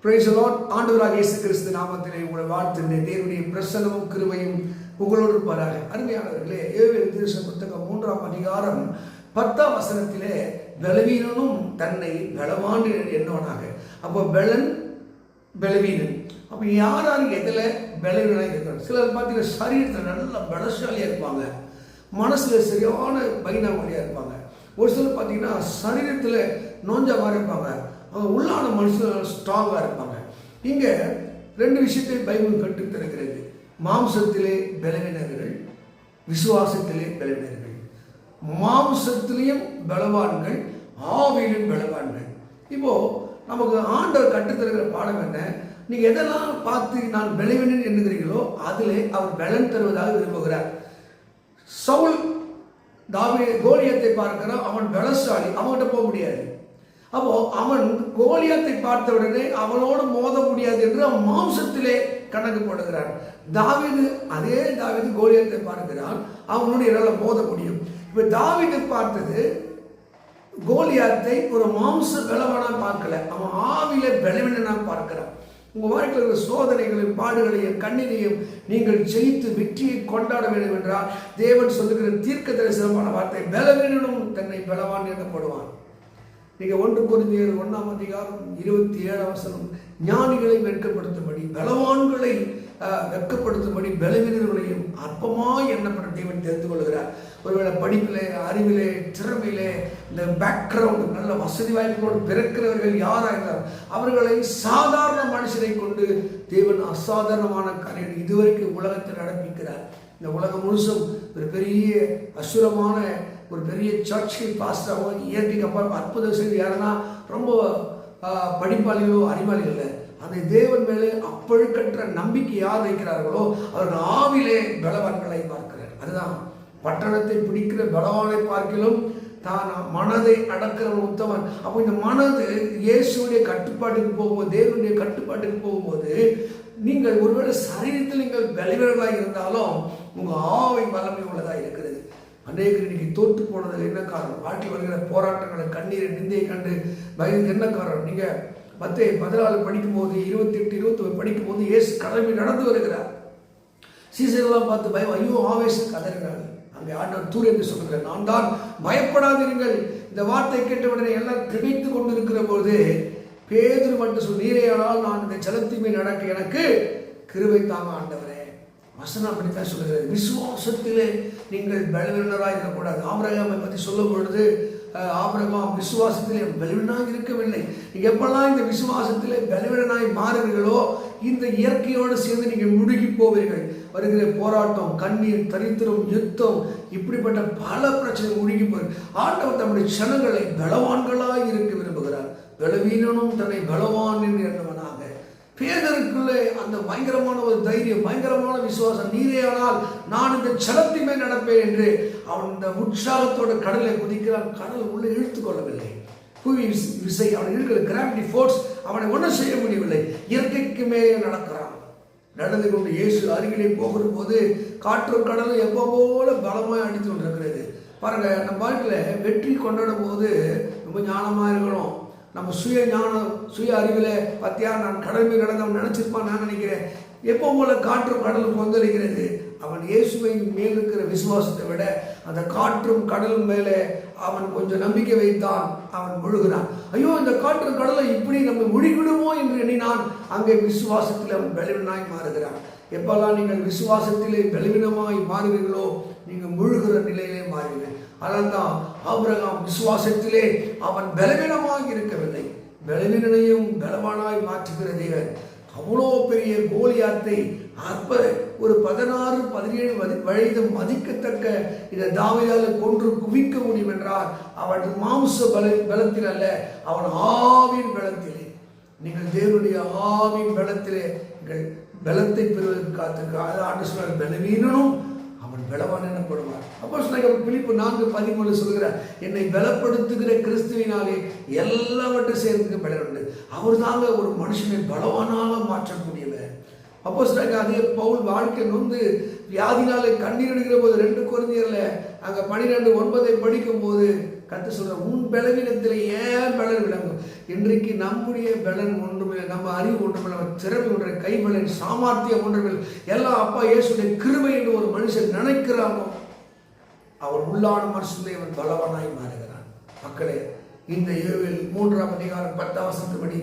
Praise the Lord. ஆண்டவராக இயேசு கிறிஸ்து நாமத்திலே உங்களை வாழ்த்துகிறேன். தேவனுடைய பிரசன்னமும் கிருபையும் உங்களோடு இருப்பாராக. அருமையானவர்களே, யோவேல் தீர்க்க புத்தகம் 3ஆம் அதிகாரம் 10ஆம் வசனத்திலே பலவீனனும் தன்னை பலவான் என்னவனாக. அப்போ பலவீனன். அப்போ யார் எதில் பலவீனனாக இருக்கிறாங்க? சிலர் பார்த்தீங்கன்னா சரீரத்தில் நல்ல பலசாலியாக இருப்பாங்க, மனசில் சரியான பைனாமொழியாக இருப்பாங்க. ஒரு சிலர் பார்த்தீங்கன்னா சரீரத்தில் நோஞ்ச மாதிரி இருப்பாங்க, அவங்க உள்ளான மனுஷன் ஸ்ட்ராங்காக இருப்பாங்க. இங்கே ரெண்டு விஷயத்தை பைபிள் கற்றுத் தருகிறது. மாம்சத்திலே பலவீனர்கள், விசுவாசத்திலே பலவீனர்கள். மாம்சத்திலையும் பலவான்கள், ஆவியிலும் பலவான்கள். இப்போ நமக்கு ஆண்டவர் கற்றுத்தருகிற பாடம் என்ன? நீங்க எதெல்லாம் பார்த்து நான் பலவீனன் என்கிறீர்களோ அதிலே அவர் பலன் தருவதாக விரும்புகிறார். சவுல் கோலியத்தை பார்க்கிறான், அவன் பலசாலி, அவன்கிட்ட போக முடியாது. அப்போ அவன் கோலியத்தை பார்த்த உடனே அவனோடு மோத முடியாது என்று அவன் மாம்சத்திலே கணக்கு போடுகிறான். அதே தாவீது கோலியத்தை பார்க்கிறான், அவனுடைய என்னால் மோத முடியும். இப்ப தாவீது பார்த்தது கோலியாத்தை ஒரு மாம்ச பலவனா பார்க்கல, அவன் ஆவில பலவீனனா பார்க்கிறான். உங்க வாழ்க்கையில் இருக்கிற சோதனைகளையும் பாடுகளையும் கண்ணீரையும் நீங்கள் ஜெயித்து வெற்றியை கொண்டாட வேண்டும் என்றால் தேவன் சொல்லுகிற தீர்க்க தரிசனமான வார்த்தை, பலவீனனும் தன்னை பலவான் எனப்படுவான். நீங்க 1 கொரிந்தியர் 1ஆம் அதிகாரம் 27ஆம் வசனம், ஞானிகளை வெட்கப்படுத்தும்படி பலவான்களை வெட்கப்படுத்தும்படி பலவீனர்களையும் அற்பமாய் எண்ணப்பட்ட தேவன் தெரிந்து கொள்கிறார். ஒருவேளை படிப்பிலே, அறிவிலே, திறமையிலே, இந்த பேக்ரவுண்ட் நல்ல வசதி வாய்ப்புகளோடு பிறக்கிறவர்கள் யாராக இருந்தாலும் அவர்களை சாதாரண மனுஷனை கொண்டு தேவன் அசாதாரணமான காரியம் இதுவரைக்கும் உலகத்தில் நடப்பிக்கிறார். இந்த உலகம் முழுசும் ஒரு பெரிய அசுரமான ஒரு பெரிய சர்ச்சை பாஸ்டராக இயற்கைக்கு அப்புறம் அற்புதம் செய்து யாருன்னா ரொம்ப படிப்பாளிகளோ அறிவாளிகள அந்த தேவன் மேலே அப்பழுக்கற்ற நம்பிக்கை யார் வைக்கிறார்களோ அவர்கள் ஆவிலே பலவான்களை பார்க்கிறார். அதுதான் பட்டணத்தை பிடிக்கிற பலவானை பார்க்கிலும் தான் மனதை அடக்கிறவன் உத்தவன். அப்போ இந்த மனது இயேசுடைய கட்டுப்பாட்டுக்கு போகும்போது, தேவனுடைய கட்டுப்பாட்டுக்கு போகும்போது, நீங்கள் ஒருவேளை சரீரத்தில் நீங்கள் பலவீனர்களாக இருந்தாலும் உங்க ஆவை வல்லமை உள்ளதாக இருக்கிறது. அநேகர் இன்னைக்கு தோற்று போனது என்ன காரணம்? வாழ்க்கை வருகிற போராட்டங்களை, கண்ணீரை, நிந்தையை கண்டு பயந்து என்ன காரணம்? நீங்க மத்தேயு 14 படிக்கும்போது, 28, 29 படிக்கும்போது இயேசு கடமை நடந்து வருகிறார். சீசர்களெல்லாம் பார்த்து பயம், ஐயோ ஆவேசம் கதறினார்கள். அங்கே ஆண்டவர் தூர் என்று சொல்கிறார், நான் தான், பயப்படாதீர்கள். இந்த வார்த்தை கேட்டவுடனே எல்லாம் திகைத்து கொண்டு இருக்கிற போது பேதுரு மட்டும் சொல், நீரையானால் நான் இந்த ஜலத்தின் நடக்க எனக்கு கிருபை தாங்க ஆண்டவரே. வசனம் அப்படித்தான் சொல்கிறது. விசுவாசத்திலே நீங்கள் பலவீனராக இருக்கக்கூடாது. ஆபிரகாமை பற்றி சொல்லும் பொழுது, ஆபிரகாம் விசுவாசத்திலே பலவீனனாக இருக்கவில்லை. நீங்க எப்பெல்லாம் இந்த விசுவாசத்திலே பலவீனனாய் மாறுவீர்களோ இந்த இயற்கையோடு சேர்ந்து நீங்கள் முழுகி போவீர்கள். வருகிற போராட்டம், கண்ணீர், தரித்திரம், யுத்தம், இப்படிப்பட்ட பல பிரச்சனை முழுகி போய் ஆண்டவர் தம்முடைய ஜனங்களை பலவான்களாய் இருக்க விரும்புகிறார். பலவீனனும் தன்னை பலவான் என்று எண்ணவனாக. பேதருக்குள்ளே அந்த பயங்கரமான ஒரு தைரியம், பயங்கரமான விசுவாசம், நீரேயானால் நான் இந்த ஜலத்தின் மேல் நடப்பேன் என்று அவன் இந்த உற்சாகத்தோட கடலை குதிக்கிறான். கடல் உள்ளே இழுத்து கொள்ளவில்லை. புவி விசை அவன் இருக்கிற கிராவிட்டி ஃபோர்ஸ் அவனை ஒன்றும் செய்ய முடியவில்லை. இயற்கைக்கு மேலே நடக்கிறான். நடந்து கொண்டு இயேசு அருகிலே போகிற போது காற்றும் கடலும் எப்போ போல பலமாய் அடித்து கொண்டிருக்கிறது. பாருங்க, நம்ம வாழ்க்கையில் வெற்றி கொண்டாடும் போது ரொம்ப ஞானமாக இருக்கணும். நம்ம சுய அறிவில் பத்தியா நான் கடல் மீது நடந்தவன் நினைச்சிருப்பான் நான் நினைக்கிறேன். எப்போ போல காற்றும் கடலும் கொந்தளிக்கிறது. அவன் இயேசுவை மேல் இருக்கிற விசுவாசத்தை விட அந்த காற்றும் கடலும் மேலே அவன் கொஞ்சம் நம்பிக்கை வைத்தான். அவன் முழுகிறான். ஐயோ, இந்த காற்றும் கடலை இப்படி நம்ம முழுகிடுமோ என்று எண்ணினான். அங்கே விசுவாசத்தில் அவன் பலவீனனாய் மாறுகிறான். எப்பெல்லாம் நீங்கள் விசுவாசத்திலே பலவீனமாய் மாறுவீர்களோ நீங்கள் முழுகிற நிலையிலே மாறுவீர்கள். அதனால்தான் ஆபிரகாம் விசுவாசத்திலே அவன் பலவீனமாக இருக்கவில்லை, பலவீனனையும் பலவானாய் மாற்றுகிற தேவன். அவ்வளோ பெரிய கோலியாத்தை ஒரு 16-17 வயது மதிக்கத்தக்க இந்த தாவீதால கொன்று குவிக்க முடியும் என்றால் அவன் மாம்ச பலத்தில் அல்ல, அவன் ஆவின் பலத்திலே. நீங்கள் தேவனுடைய ஆவின் பலத்திலே நீங்கள் பலத்தை பெறுவதற்கு காத்திருக்க. ஆண்டு சொன்னார், பலவீனனும் அவன் பலவான் எனப்படுவார். அப்போ பிலிப்பு 4:13 சொல்கிறார், என்னை பலப்படுத்துகிற கிறிஸ்துவினாலே எல்லாவற்றையும் சேர்த்துக்க பலன் உண்டு. அவர் தாங்க ஒரு மனுஷனை பலவானால மாற்றக்கூடியவர். அப்போ அதே பவுல் வாழ்க்கை நொந்து வியாதினாலே கண்ணீர் எடுக்கிற போது 2 கொரிந்தியர்ல அங்கே 12:9 படிக்கும் போது கர்த்தர் சொல்ற, உன் பலவீனத்தில் ஏன் பலன் விளங்கும். இன்றைக்கு நம்முடைய பலன் ஒன்றுமில்லை, நம்ம அறிவு ஒன்றுமில்லை, திறமை ஒன்றை, கைபலன், சாமர்த்தியம் ஒன்றுமில்லை. எல்லாம் அப்பா இயேசுடைய கிருபை என்று ஒரு மனுஷன் நினைக்கிறானோ அவன் உள்ளான மனசுலே அவன் பலவானாய் மாறுகிறான். மக்களே, இந்த யோவேல் 3ஆம் அதிகாரம் 10ஆம் வசனத்தின்படி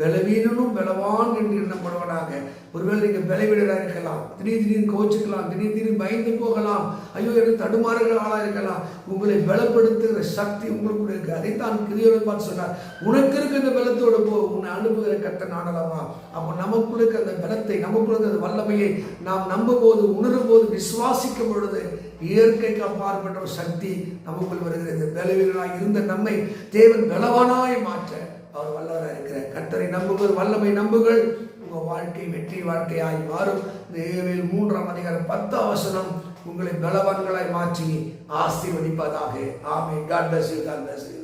பலவீனனும் பலவான் என்று எண்ணப்படுவனாக. ஒருவேளை நீங்கள் பலவீனராக இருக்கலாம், திடீர்னு கோச்சுக்கலாம், திடீர்னு பயந்து போகலாம், ஐயோ எனக்கு தடுமாறுகளாக இருக்கலாம். உங்களை பலப்படுத்துகிற சக்தி உங்களுக்கு இருக்கு. அதைத்தான் கிரியோவை பார்த்து சொன்னார், உனக்கு இருக்க அந்த பலத்தோடு போ, உன்னை அனுப்புகிற கர்த்தர் நாடலாமா. அப்போ நமக்குள்ள அந்த பலத்தை, நமக்குள்ள அந்த வல்லமையை நாம் நம்பும் போது, உணரும் போது, விசுவாசிக்கும் பொழுது இயற்கைக்கு அப்பாற்பட்ட ஒரு சக்தி நமக்குள் வருகிறது. பலவீனனாய் இருந்த நம்மை தேவன் பலவானாய் மாற்ற அவர் வல்லவராக இருக்கிறார். கர்த்தரை நம்புங்கள், வல்லமை நம்புங்கள், உங்கள் வாழ்க்கை வெற்றி வாழ்க்கையாய் மாறும். இந்த யோவேல் 3ஆம் அதிகாரம் 10ஆம் வசனம் உங்களை பலவான்களாய் மாற்றி ஆசீர்வதிப்பதாக. ஆமென். God bless you. God bless you.